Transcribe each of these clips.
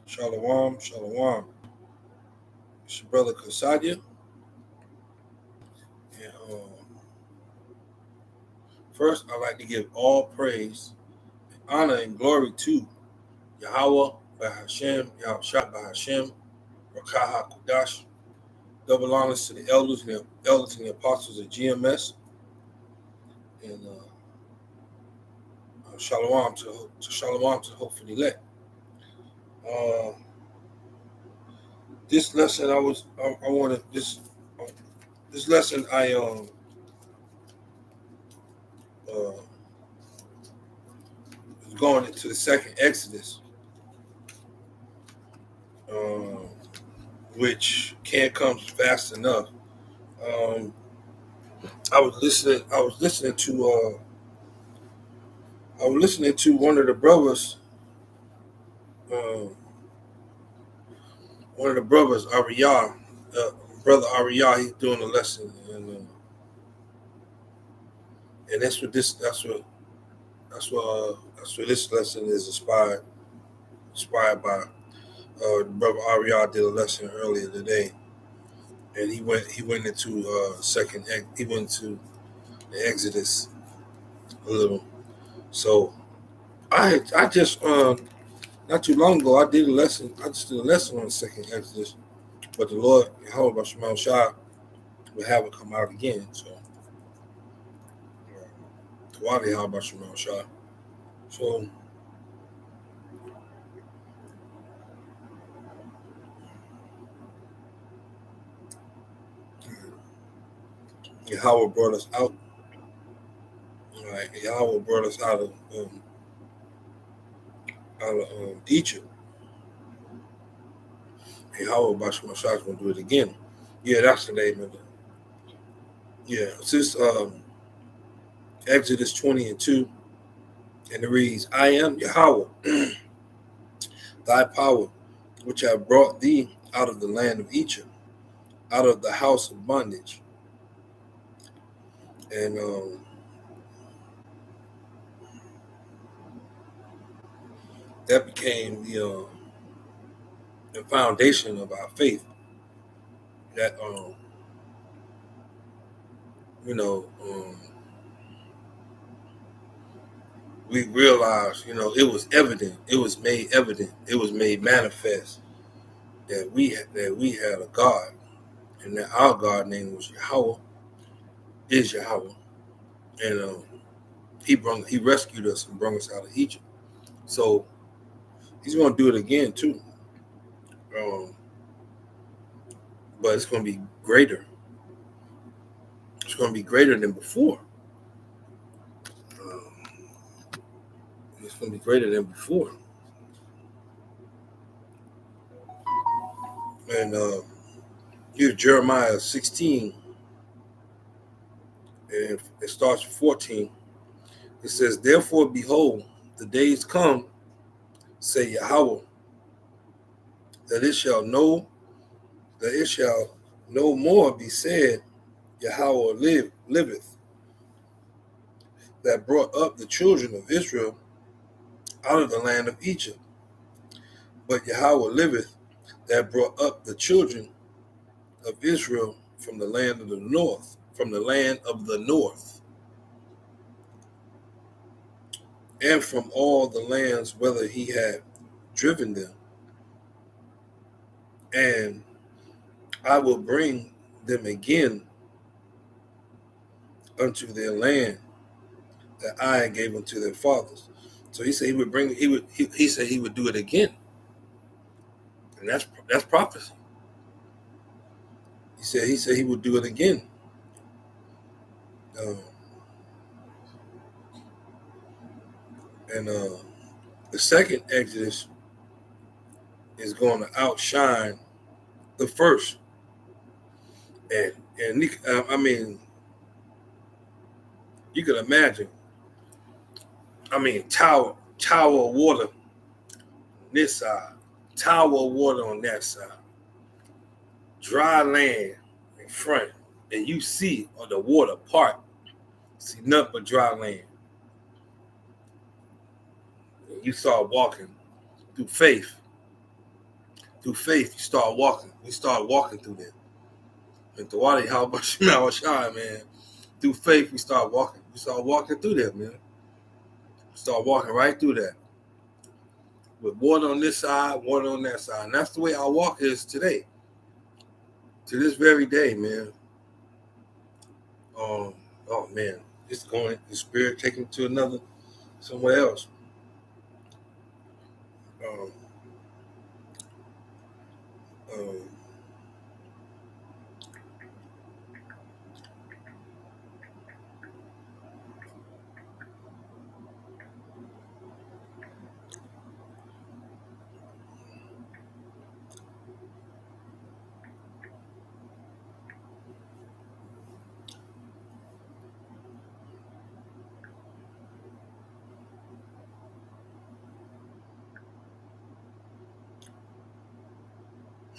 Shalom, shalom. It's your brother Kasadia. And first, I'd like to give all praise, honor, and glory to Yahweh, Bahashem, Yahushua Bahashem, Rakaha Kudash. Double honors to the elders and the apostles of GMS, and shalom to hopefully elect. Uh, this lesson, I wanted this lesson uh, was going into the second Exodus. Um, which can't come fast enough. Um, I was listening to one of the brothers, uh, Ariyah, brother Ariyah. He's doing a lesson, and that's what this lesson is inspired by. Brother Ariyah did a lesson earlier today, and he went into he went into the Exodus a little. So I just not too long ago, I did a lesson. I just did a lesson on the second Exodus, but the Lord, Yahweh Shema Shah, will have it come out again. So, Tawadi Yahweh Shema Shah. So, Yahweh brought us out. Right? Yahweh brought us out of Egypt. Yahweh Shema Shah is going to do it again. Yeah, that's the name of it. Yeah, it's this Exodus 20:2, and it reads, I am Yahweh, thy power, which have brought thee out of the land of Egypt, out of the house of bondage. And that became the foundation of our faith. That you know, we realized, it was evident, it was made evident, it was made manifest that we had a God, and that our God name was Yahweh, is Yahweh, and he rescued us and brought us out of Egypt. So he's going to do it again too, but it's going to be greater. It's going to be greater than before. It's going to be greater than before. And here, Jeremiah 16, and it starts with 14. It says, therefore, behold, the days come, say Yahweh, that it shall no more be said, Yahweh liveth, that brought up the children of Israel out of the land of Egypt. But Yahweh liveth, that brought up the children of Israel from the land of the north, and from all the lands whither he had driven them. And I will bring them again unto their land that I gave unto their fathers. So he said he said he would do it again. And that's prophecy. He said he would do it again. And the second Exodus is going to outshine the first. And I mean, you can imagine. I mean, tower of water on this side, tower of water on that side, dry land in front, and you see on the water part, see nothing but dry land. And you start walking through faith, Through faith, you start walking. We start walking through them. And the water, how much shy, man. Through faith, we start walking. We start walking through that, man. We start walking right through that. With water on this side, water on that side. And that's the way our walk is today. To this very day, man. Oh man. It's going, the spirit taking to another, somewhere else. Um, um,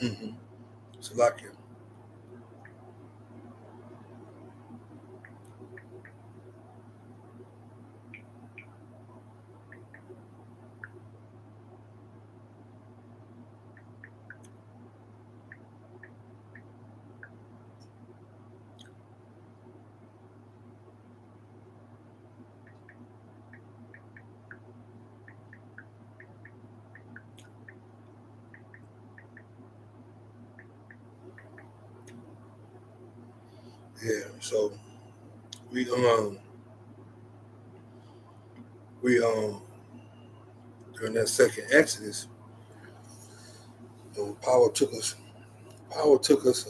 mm-hmm. Salakia. Yeah. So we um we during that second Exodus, power took us. Power took us.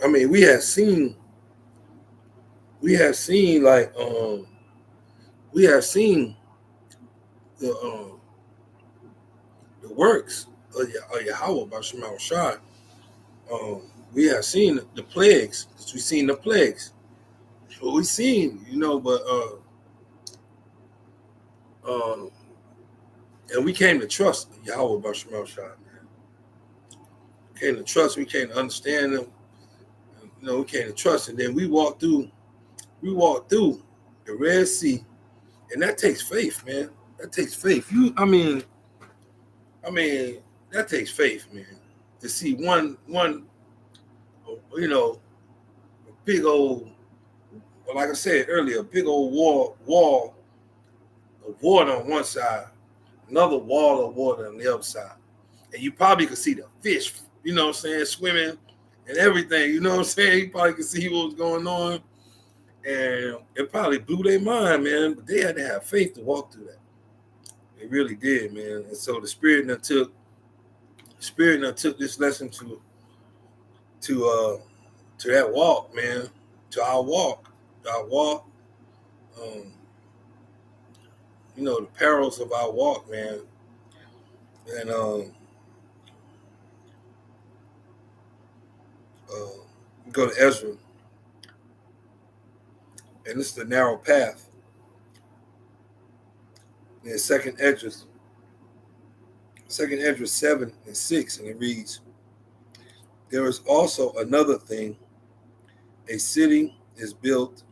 I mean, we have seen like we have seen the the works of Yahweh by Shema Shai. We have seen the plagues. We've seen the plagues. What we seen, but um, and we came to trust Yahweh by Shema Shai. Came to trust. We came to understand them. We came to trust, and then we walked through. We walked through the Red Sea, and that takes faith, man. That takes faith. I mean, that takes faith, man. To see one, a big old, well, like I said earlier, a big old wall of water on one side, another wall of water on the other side, and you probably could see the fish, swimming and everything. You know what I'm saying? You probably could see what was going on, and it probably blew their mind, man. But they had to have faith to walk through that. They really did, man. And so the Spirit now took this lesson to that walk, man, to our walk, um, the perils of our walk, man, and uh, go to Ezra, and this is the narrow path. In second Esdras 7:6, and it reads, "There is also another thing: a city is built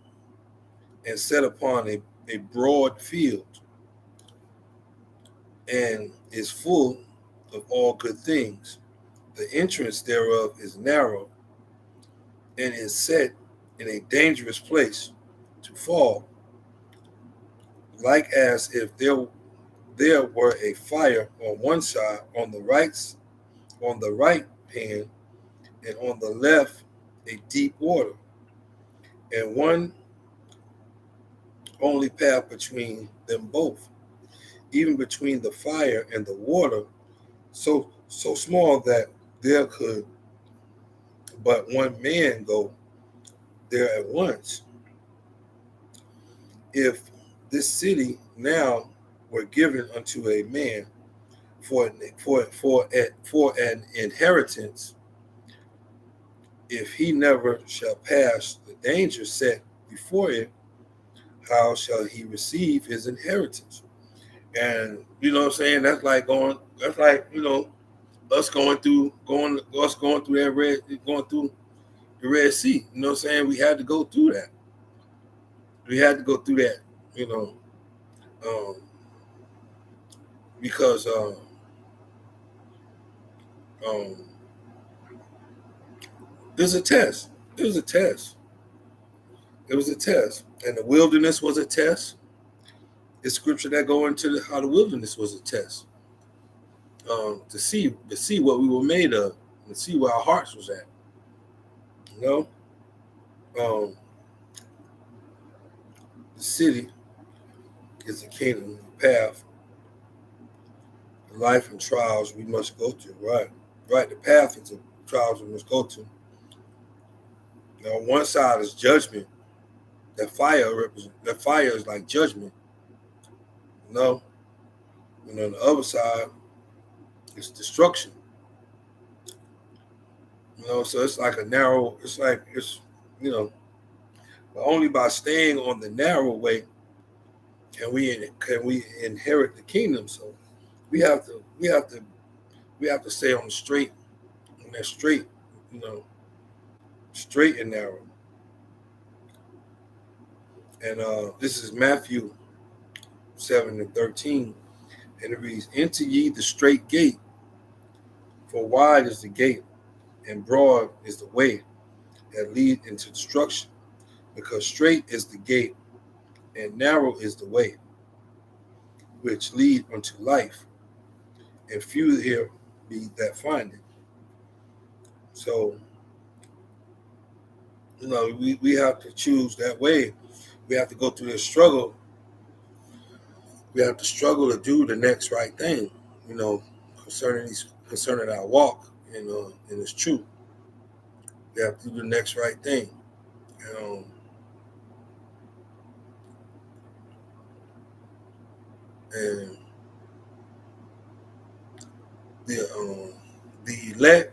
and set upon a broad field, and is full of all good things. The entrance thereof is narrow, and is set in a dangerous place to fall, like as if there were a fire on one side, on the right hand, and on the left a deep water, and one only path between them both, even between the fire and the water, so small that there could but one man go there at once. If this city now were given unto a man for an inheritance, if he never shall pass the danger set before it, how shall he receive his inheritance?" And you know what I'm saying? That's like us going through the Red Sea. You know what I'm saying? We had to go through that. We had to go through that, you know, um, because Um, it was a test. It was a test. It was a test, and the wilderness was a test. It's scripture that go into how the wilderness was a test, to see what we were made of, and see where our hearts was at. You know, the city is the kingdom, the path, the life and trials we must go through. Right, right. The path is the trials we must go to. Now, on one side is judgment. That fire is like judgment. You know, and on the other side is destruction. So it's like a narrow. You know, but only by staying on the narrow way can we inherit the kingdom. So we have to stay on the straight, on that straight, you know, straight and narrow. And this is Matthew 7:13, and it reads, "Enter ye the straight gate, for wide is the gate, and broad is the way that lead into destruction, because straight is the gate, and narrow is the way which lead unto life, and few there be that find it." So, we have to choose that way. We have to go through this struggle. We have to struggle to do the next right thing, concerning our walk, and it's true. We have to do the next right thing. Um, and the the elect,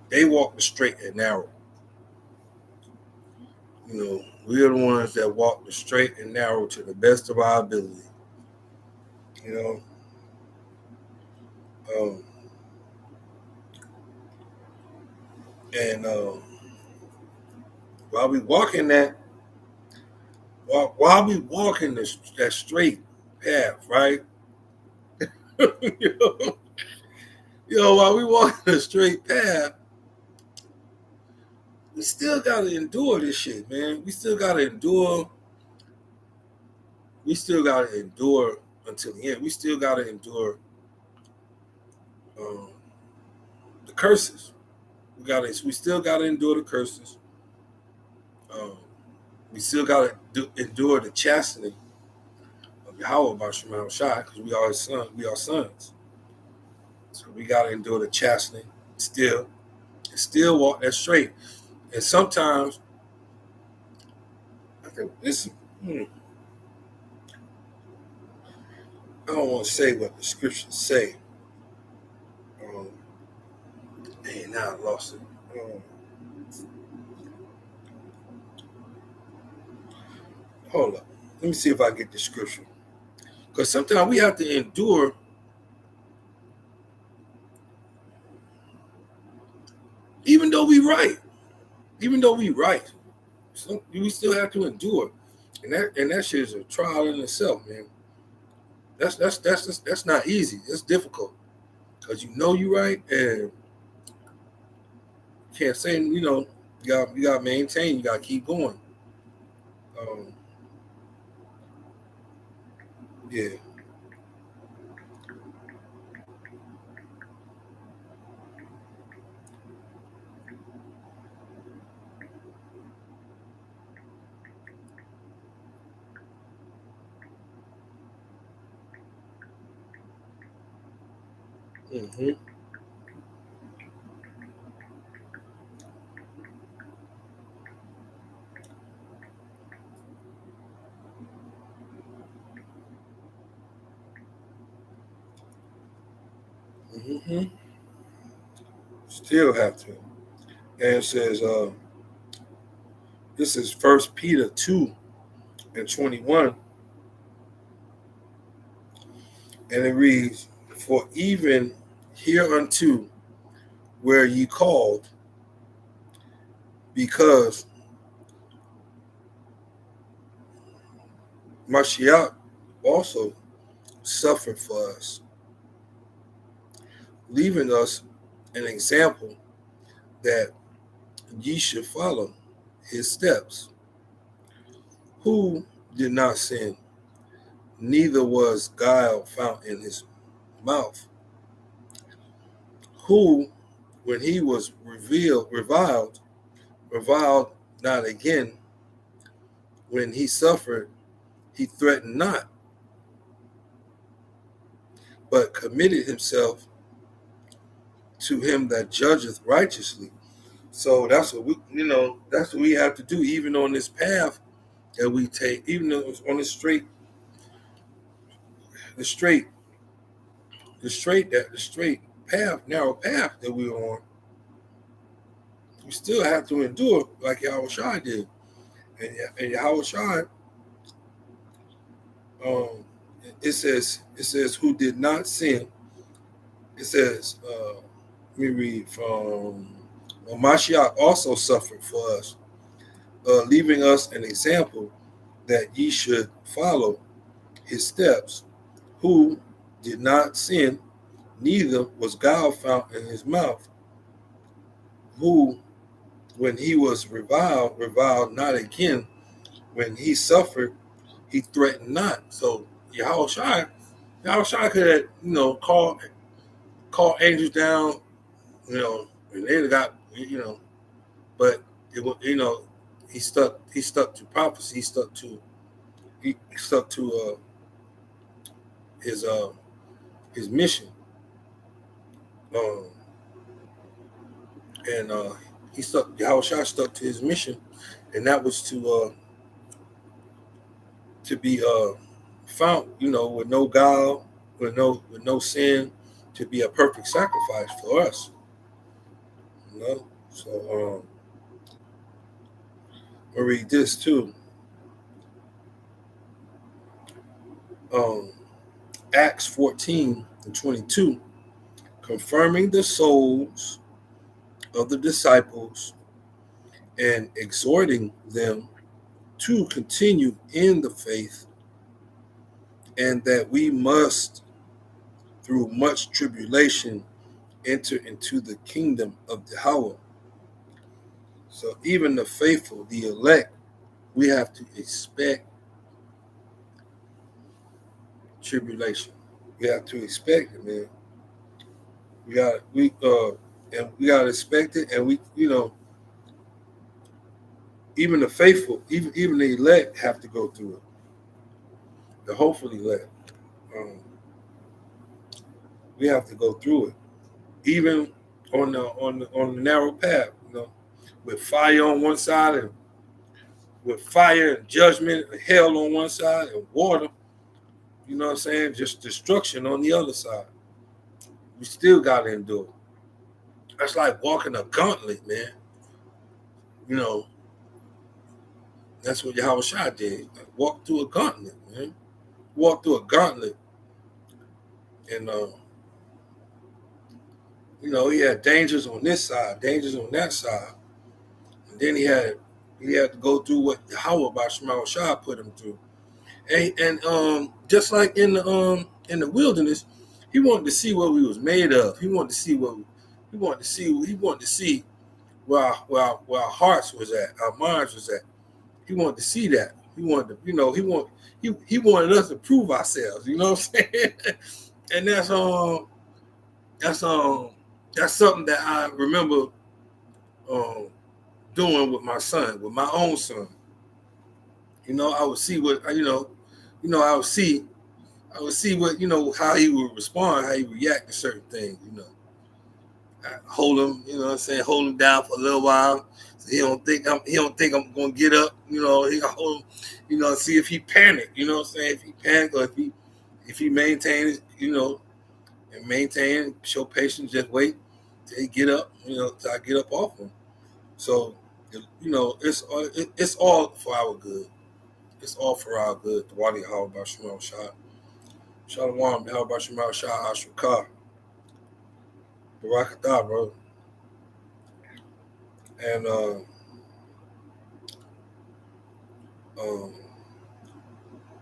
they walk the straight and narrow. We are the ones that walk the straight and narrow to the best of our ability. You know, um, and while we walking that straight path, right? you know, while we walking the straight path, we still gotta endure this shit, man. We still gotta endure. We still gotta endure until the end. We still gotta endure um, the curses. We still gotta endure the curses. Um, we still gotta endure the chastening of Yahweh by Shema Shai, because we are his son. We are sons. So we gotta endure the chastening still, and still walk that straight. And sometimes I think this. I don't want to say what the scriptures say. Um, now I lost it. Hold up. Let me see if I get the scripture. Because sometimes we have to endure, even though we right. Even though we right, we still have to endure, and that shit is a trial in itself, man. That's not easy. It's difficult because you right, and you can't say you got to maintain. You got to keep going. Um, yeah. Mhm. Mhm. Still have to. And it says, this is First Peter 2:21, and it reads, "For even hereunto were ye called, because Mashiach also suffered for us, leaving us an example that ye should follow his steps, who did not sin, neither was guile found in his mouth, who, when he was reviled not again, when he suffered, he threatened not, but committed himself to him that judgeth righteously. So that's what that's what we have to do, even on this path that we take, even on the straight, the straight, the straight path, narrow path that we're on. We still have to endure like Yahushua did. And Yahushua, it says, who did not sin. It says, let me read from, Mashiach also suffered for us, leaving us an example that ye should follow his steps, who did not sin, neither was guile found in his mouth, who, when he was reviled not again, when he suffered, he threatened not. So Yahushua could have, call angels down, and they got, but it was, he stuck to prophecy. He stuck to his mission, and Yahushua stuck to his mission, and that was to be found, with no guile, with no sin, to be a perfect sacrifice for us. So I'll read this too. Acts 14:22, confirming the souls of the disciples and exhorting them to continue in the faith, and that we must, through much tribulation, enter into the kingdom of Yahweh. So even the faithful, the elect, we have to expect tribulation. We have to expect it, man. We gotta expect it, and even the faithful, even the elect have to go through it. The hopeful elect, we have to go through it, even on the narrow path, with fire on one side, and with fire and judgment and hell on one side, and water, you know what I'm saying, just destruction on the other side. We still gotta endure. That's like walking a gauntlet, man. That's what Yahushua did. Walk through a gauntlet, man. Walk through a gauntlet. And he had dangers on this side, dangers on that side. And then he had to go through what Yahweh Bashar Shah put him through. And just like in the wilderness, he wanted to see what we was made of. He wanted to see where our hearts was at, our minds was at. He wanted to see that. He wanted to, he wanted us to prove ourselves, you know what I'm saying? And that's something that I remember doing with my son, with my own son. I would see what I would see what how he would respond, how he would react to certain things, I hold him, hold him down for a little while. So he don't think I'm gonna get up, he hold him, see if he panic, if he panic, or if he maintains, and maintain, show patience, just wait till he get up, till I get up off him. So, it's all for our good. It's all for our good. The Wadi How about Shemal Shah. Shalom, how about Shemal Shah Ashukah. Barakatah, bro. And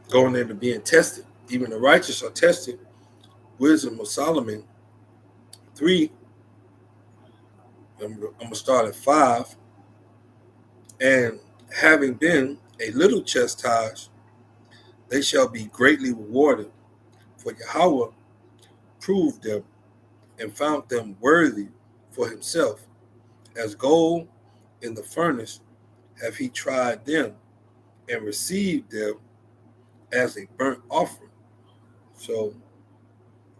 going into being tested. Even the righteous are tested. Wisdom of Solomon 3, I'm gonna start at 5. And having been a little chastised, they shall be greatly rewarded. For Yahweh proved them and found them worthy for himself. As gold in the furnace have he tried them and received them as a burnt offering. So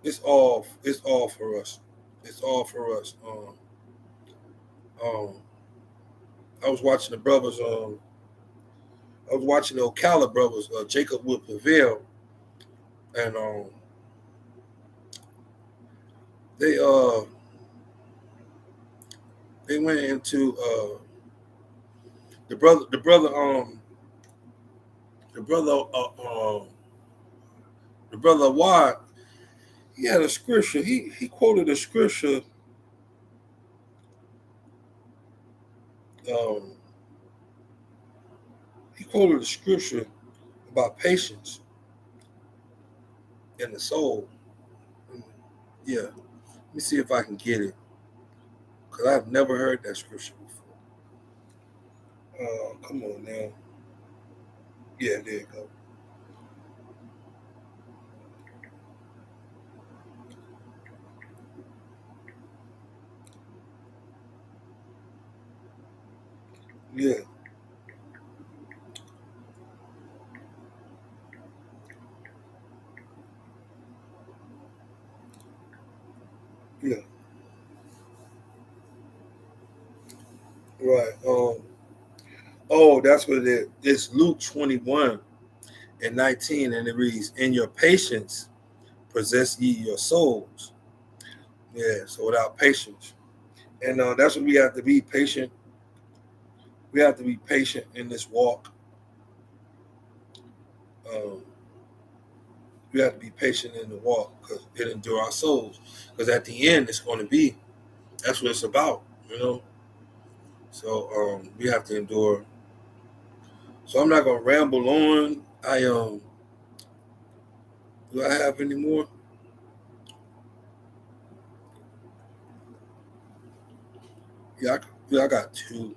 it's all for us. It's all for us. Um, I was watching the brothers. I was watching the Ocala brothers, Jacob Wood Prevail, and they uh they went into the brother the brother the brother the brother Watt. He had a scripture. He quoted a scripture. Um, he quoted a scripture about patience in the soul. Yeah, let me see if I can get it because I've never heard that scripture before. Come on now. Yeah, there you go. Yeah, yeah, right. Oh, that's what it is. It's Luke 21:19, and it reads, "In your patience possess ye your souls." Yeah, so without patience, and that's what we have to be patient. We have to be patient in this walk. Um, we have to be patient in the walk because it endure our souls. Because at the end, it's going to be that's what it's about, you know. So we have to endure. So I'm not going to ramble on. Do I have any more? Yeah, I got two.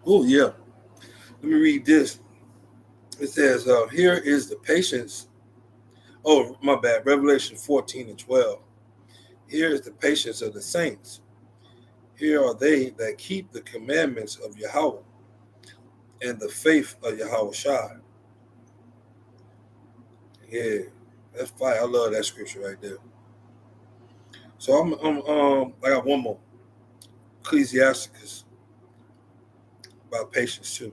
Oh yeah, let me read this. It says, "Here is the patience." Oh, my bad. Revelation 14:12. Here is the patience of the saints. Here are they that keep the commandments of Yahweh and the faith of Yahweh Shai. Yeah, that's fire. I love that scripture right there. So I got one more. Ecclesiasticus about patience too.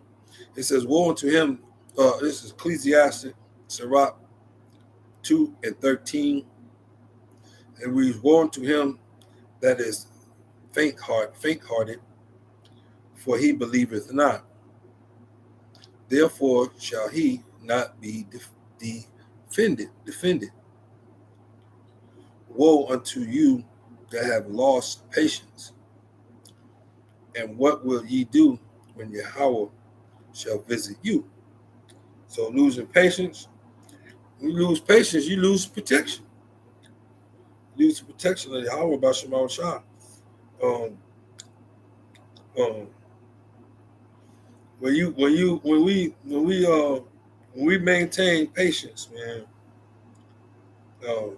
It says, "Woe unto him." This is Ecclesiastic, Sirach 2:13. It reads, "Woe unto him that is faint-hearted, for he believeth not. Therefore shall he not be defended. Woe unto you that have lost patience. And what will ye do when Yahweh shall visit you?" So losing patience, you lose patience, you lose protection. You lose the protection of Yahweh by Shema Shah. Um, um, when we maintain patience, man, um,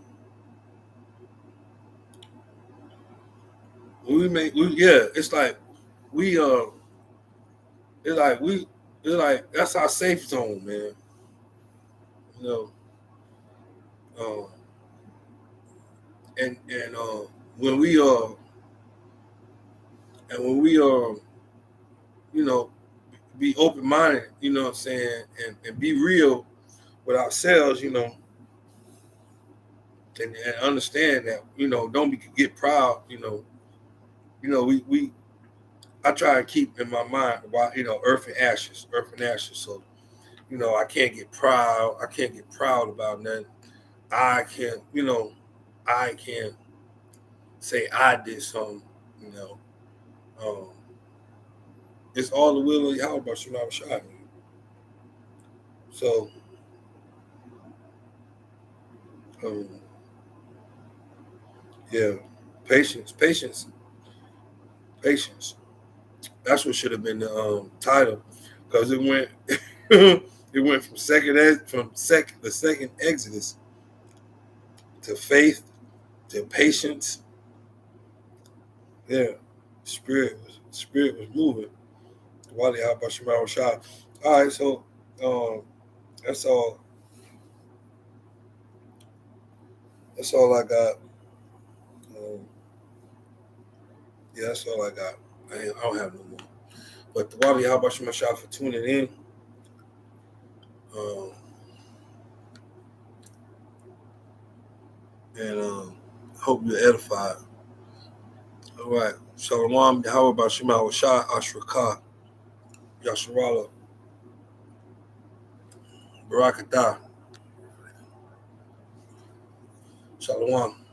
yeah, we it's like we it's like that's our safe zone, man. You know, um, and when we when we you know be open minded, you know what I'm saying, and be real with ourselves, and understand that, don't get proud, we I try to keep in my mind about, earth and ashes. So, I can't get proud. I can't get proud about nothing. I can't, I can't say I did something, you know. Um, it's all the will of Yahweh Shema Shai. Um, yeah, patience, patience, patience. That's what should have been the title, because it went it went from the second Exodus to faith to patience. Yeah, spirit was moving. Wally Habashima Shah. All right, so um, that's all. That's all I got. Um, yeah, that's all I got. I don't have no more. But the Wally Habashima Shah for tuning in. Um, and hope you're edified. All right. Shalom. How about Shema Shah Ashrakah Yasharala Barakatah. Shalom.